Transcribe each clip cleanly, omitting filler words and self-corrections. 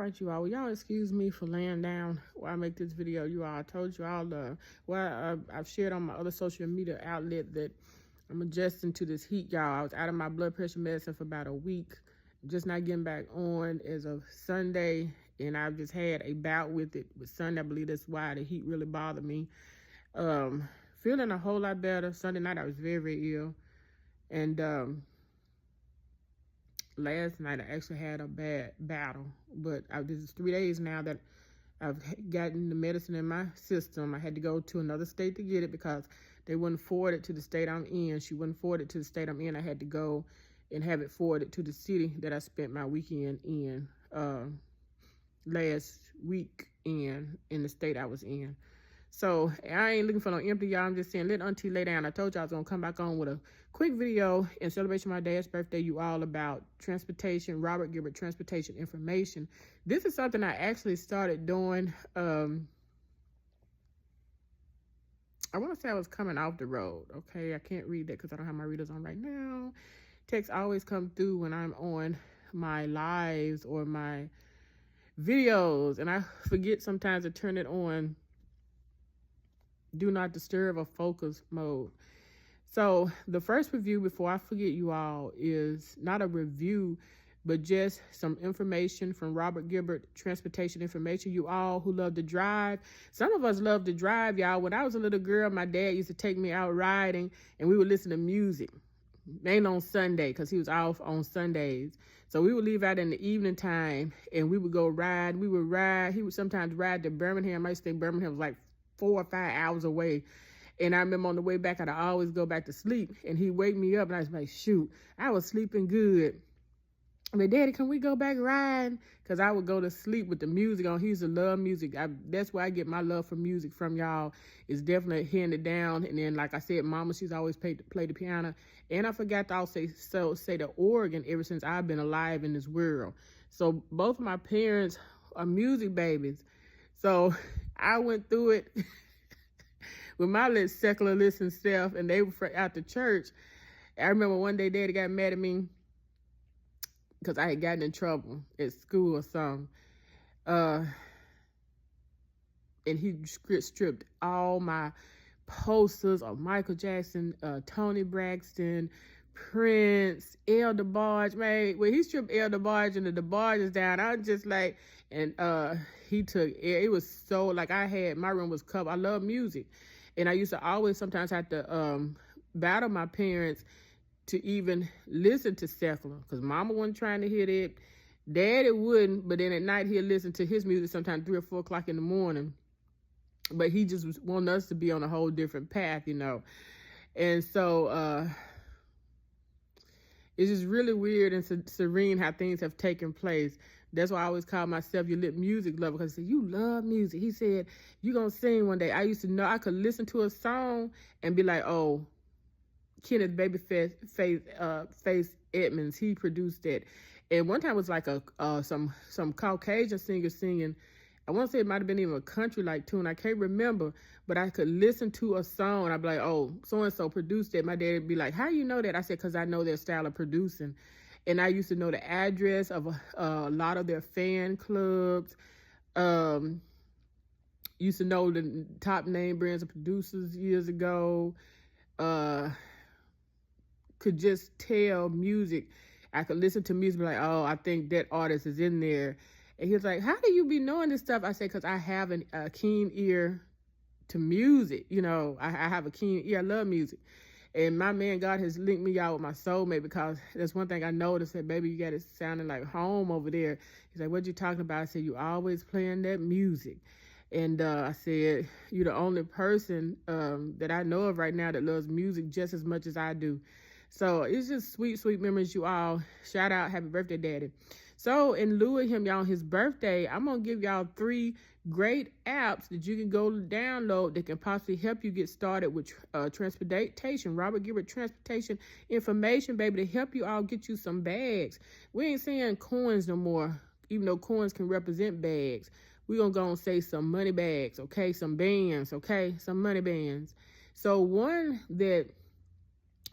right, you all. Well, y'all excuse me for laying down while I make this video. You all, I told you all, I've shared on my other social media outlet that I'm adjusting to this heat, y'all. I was out of my blood pressure medicine for about a week, just not getting back on as of Sunday, and I've just had a bout with it with Sunday. I believe that's why the heat really bothered me. Feeling a whole lot better. Sunday night I was very, very ill, and last night I actually had a bad battle, but this is 3 days now that I've gotten the medicine in my system. I had to go to another state to get it because they wouldn't forward it to the state I'm in. She wouldn't forward it to the state I'm in. I had to go and have it forwarded to the city that I spent my weekend in last week in the state I was in. So I ain't looking for no empty, y'all. I'm just saying, let Auntie lay down. I told y'all I was going to come back on with a quick video in celebration of my dad's birthday, you all, about transportation, Robert Gilbert transportation information. This is something I actually started doing. I want to say I was coming off the road. Okay, I can't read that because I don't have my readers on right now. Texts always come through when I'm on my lives or my videos, and I forget sometimes to turn it on do not disturb or focus mode. So the first review, before I forget, you all, is not a review, but just some information from Robert Gilbert transportation information. You all who love to drive, some of us love to drive, y'all. When I was a little girl, my dad used to take me out riding, and we would listen to music. Ain't on Sunday, because he was off on Sundays. So we would leave out in the evening time, and we would go ride. We would ride. He would sometimes ride to Birmingham. I used to think Birmingham was like 4 or 5 hours away. And I remember on the way back, I'd always go back to sleep. And he'd wake me up, and I was like, shoot, I was sleeping good. I mean, Daddy, can we go back riding? Because I would go to sleep with the music on. He used to love music. That's where I get my love for music from, y'all. It's definitely handed down. And then, like I said, Mama, she's always play the piano. And I forgot to also say the organ ever since I've been alive in this world. So both of my parents are music babies. So I went through it with my little secular listen self, and they were out to church. I remember one day Daddy got mad at me because I had gotten in trouble at school or something. And he stripped all my posters of Michael Jackson, Tony Braxton, Prince, El DeBarge. Man, when he stripped El DeBarge and the DeBarges down, I was just like, and he took it was so, like, my room was covered. I love music, and I used to always sometimes have to battle my parents to even listen to secular, because Mama wasn't trying to hear that. Daddy wouldn't, but then at night he'd listen to his music sometimes 3 or 4 o'clock in the morning. But he just wanted us to be on a whole different path, you know. And so it's just really weird and serene how things have taken place. That's why I always call myself your little music lover, because I said, you love music. He said, you gonna sing one day. I used to know I could listen to a song and be like, oh, Kenneth Babyface Edmonds, he produced that. And one time it was like some Caucasian singer singing. I want to say it might have been even a country like tune. I can't remember, but I could listen to a song and I'd be like, oh, so-and-so produced it. My dad would be like, how you know that? I said, because I know their style of producing. And I used to know the address of a lot of their fan clubs. Used to know the top name brands of producers years ago. Could just tell music. I could listen to music, be like, oh, I think that artist is in there. And he was like, how do you be knowing this stuff? I said, because I have a keen ear to music. You know, I have a keen ear. I love music. And my man, God has linked me out with my soulmate, because that's one thing I noticed, that, baby, you got it sounding like home over there. He's like, what you talking about? I said, you always playing that music. And I said, you're the only person that I know of right now that loves music just as much as I do. So it's just sweet, sweet memories, you all. Shout out, happy birthday, Daddy. So in lieu of him, y'all, on his birthday, I'm going to give y'all 3 great apps that you can go download that can possibly help you get started with transportation. Robert Gilbert transportation information, baby, to help you all get you some bags. We ain't saying coins no more, even though coins can represent bags. We're going to go and say some money bags, okay? Some bands, okay? Some money bands. So one that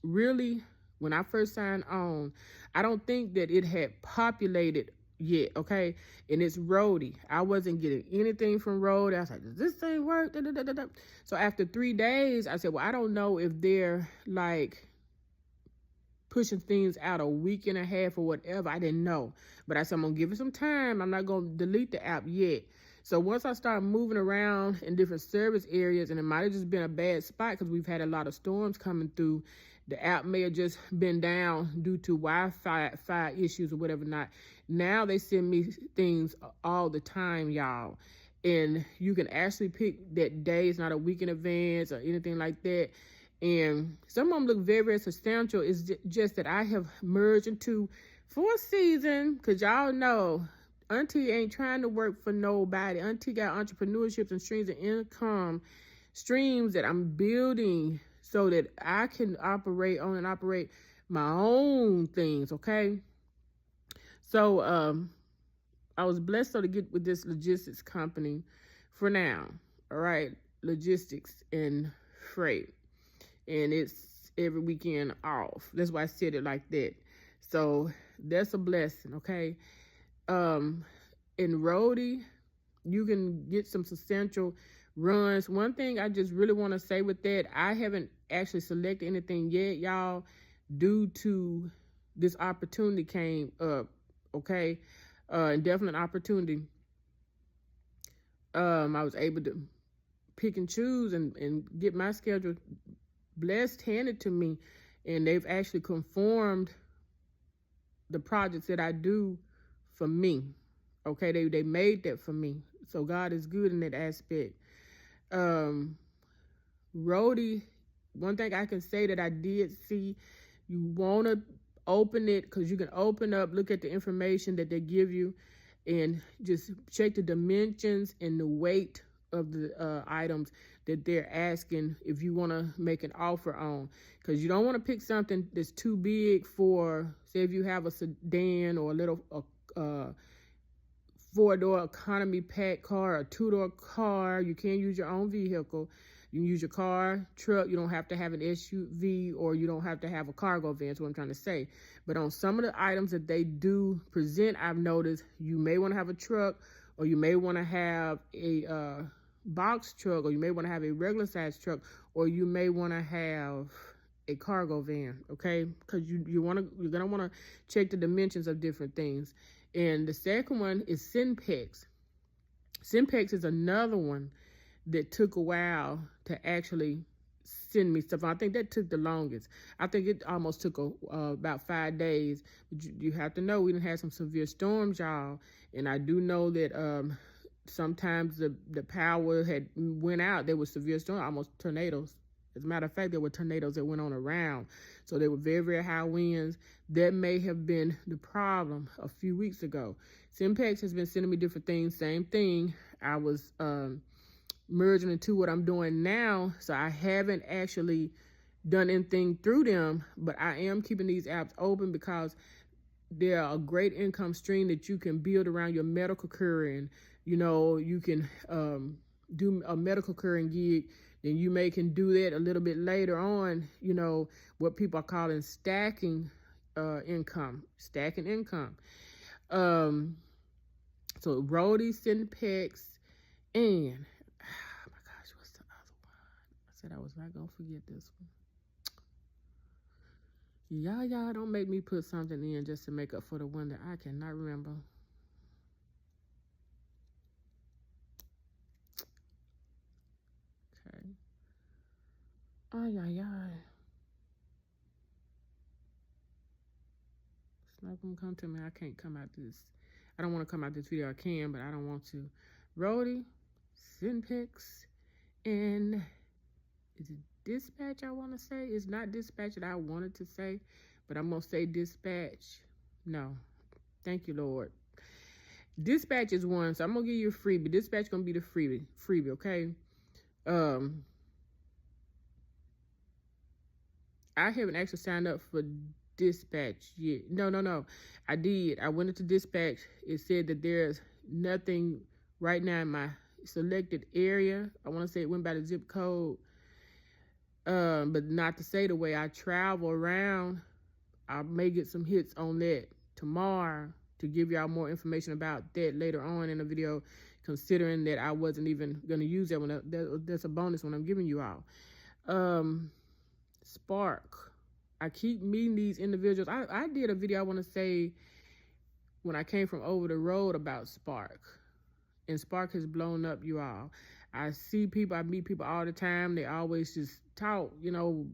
really, when I first signed on, I don't think that it had populated yet, okay? And it's roadie. I wasn't getting anything from roadie. I was like, does this thing work? Da, da, da, da, da. So after 3 days, I said, well, I don't know if they're like pushing things out a week and a half or whatever. I didn't know. But I said, I'm going to give it some time. I'm not going to delete the app yet. So once I started moving around in different service areas, and it might have just been a bad spot because we've had a lot of storms coming through, the app may have just been down due to Wi-Fi issues or whatever not. Now they send me things all the time, y'all. And you can actually pick that day. It's not a week in advance or anything like that. And some of them look very, very substantial. It's just that I have merged into, for a season, because y'all know, Auntie ain't trying to work for nobody. Auntie got entrepreneurships and streams of income, streams that I'm building so that I can operate my own things, okay? So I was blessed to get with this logistics company for now, all right? Logistics and freight. And it's every weekend off. That's why I said it like that. So that's a blessing, okay? In roadie, you can get some substantial runs. One thing I just really want to say with that, I haven't actually selected anything yet, y'all, due to this opportunity came up, okay? Definite opportunity. I was able to pick and choose and get my schedule blessed handed to me, and they've actually conformed the projects that I do for me. Okay, they made that for me. So God is good in that aspect. Roadie, one thing I can say that I did see, you want to open it because you can open up, look at the information that they give you, and just check the dimensions and the weight of the items that they're asking if you want to make an offer on, because you don't want to pick something that's too big for, say, if you have a sedan or a little 4-door economy pack car, a 2-door car. You can't use your own vehicle. You can use your car, truck. You don't have to have an SUV, or you don't have to have a cargo van. That's what I'm trying to say. But on some of the items that they do present, I've noticed you may want to have a truck, or you may want to have a box truck, or you may want to have a regular size truck, or you may want to have a cargo van, okay? Because you're gonna want to check the dimensions of different things. And the second one is Synpex. Synpex is another one that took a while to actually send me stuff. I think that took the longest. I think it almost took about 5 days. But you have to know we done had some severe storms, y'all, and I do know that sometimes the power had went out. There was severe storms, almost tornadoes. As a matter of fact, there were tornadoes that went on around. So there were very, very high winds. That may have been the problem a few weeks ago. Synpex has been sending me different things. Same thing. I was merging into what I'm doing now. So I haven't actually done anything through them, but I am keeping these apps open because they're a great income stream that you can build around your medical career. You know, you can do a medical career gig, then you can do that a little bit later on, you know, what people are calling stacking income. So roadie, Synpex, and oh my gosh, what's the other one? I said I was not gonna forget this one. Y'all don't make me put something in just to make up for the one that I cannot remember. Okay. It's not gonna come to me. I can't come out this. I don't want to come out this video. I can, but I don't want to. Roadie, Synpex, and is it dispatch I want to say? It's not dispatch that I wanted to say, but I'm going to say dispatch. No. Thank you, Lord. Dispatch is one, so I'm going to give you a freebie. Dispatch going to be the freebie, okay? I haven't actually signed up for dispatch yet. No. I did. I went into dispatch. It said that there's nothing right now in my selected area. I want to say it went by the zip code. But not to say the way I travel around, I may get some hits on that tomorrow. to give y'all more information about that later on in the video, considering that I wasn't even going to use that one. That's a bonus when I'm giving you all. Spark. I keep meeting these individuals. I did a video, I want to say, when I came from over the road about Spark. And Spark has blown up, you all. I meet people all the time. They always just talk. You know,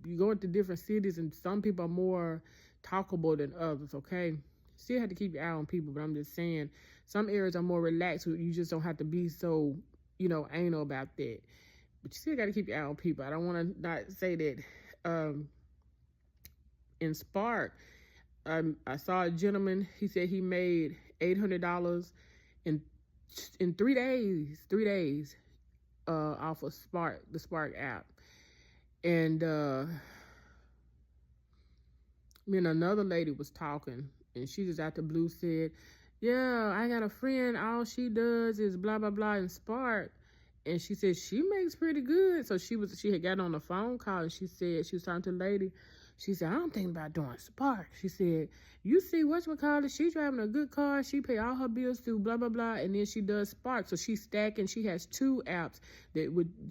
you go into different cities and some people are more talkable than others, okay? Still have to keep your eye on people, but I'm just saying some areas are more relaxed. You just don't have to be so, you know, anal about that. But you still got to keep your eye on people. I don't want to not say that. In Spark, I saw a gentleman. He said he made $800 in 3 days. 3 days off of Spark, the Spark app. And me and another lady was talking, and she just out the blue said, yeah, I got a friend, all she does is blah blah blah in Spark. And she said she makes pretty good. So she had gotten on a phone call, and she said she was talking to the lady. She said, I'm thinking about doing Spark. She said, you see whatchamacallit, she driving a good car, she pay all her bills through blah blah blah, and then she does Spark. So she's stacking. She has 2 apps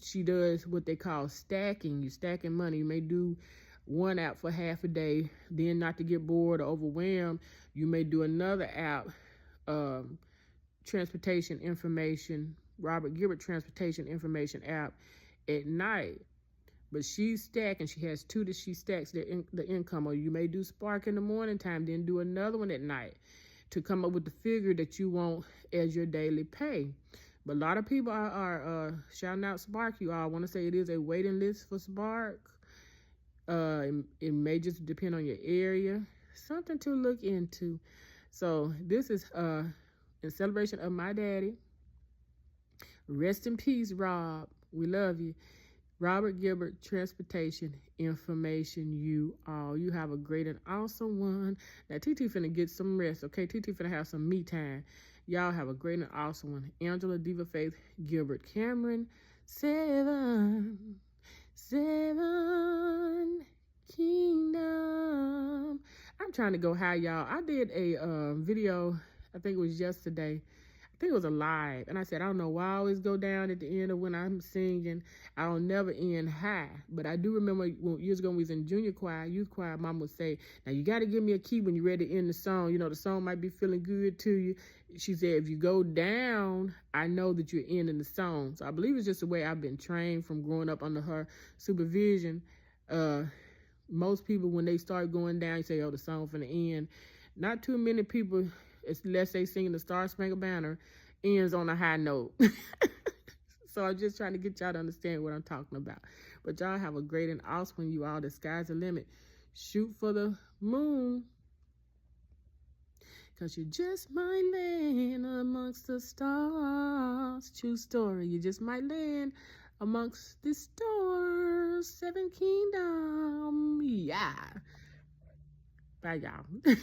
she does what they call stacking. You stacking money. You may do one app for half a day, then not to get bored or overwhelmed, you may do another app, transportation information, Robert Gilbert transportation information app at night. But she's stacking. She has 2 that she stacks the income. Or you may do Spark in the morning time, then do another one at night to come up with the figure that you want as your daily pay. But a lot of people are shouting out Spark. You all want to say it is a waiting list for Spark. It may just depend on your area. Something to look into. So this is in celebration of my daddy. Rest in peace, Rob. We love you. Robert Gilbert Transportation Information, you all. You have a great and awesome one. Now, TT finna get some rest, okay? TT finna have some me time. Y'all have a great and awesome one. Angela, Diva Faith, Gilbert, Cameron, 7 Kingdom. I'm trying to go high, y'all. I did a video, I think it was yesterday. I think it was a live, and I said, I don't know why I always go down at the end of when I'm singing. I don't never end high. But I do remember years ago when we was in junior choir, youth choir, Mom would say, now you got to give me a key when you're ready to end the song. You know, the song might be feeling good to you. She said, if you go down, I know that you're ending the song. So I believe it's just the way I've been trained from growing up under her supervision. Most people, when they start going down, you say, oh, the song finna end. Not too many people, unless they singing the Star Spangled Banner, ends on a high note. So I'm just trying to get y'all to understand what I'm talking about. But y'all have a great and awesome one, you all. The sky's the limit. Shoot for the moon, because you just might land amongst the stars. True story. You just might land amongst the stars. 7 Kingdom. Yeah. Bye, y'all.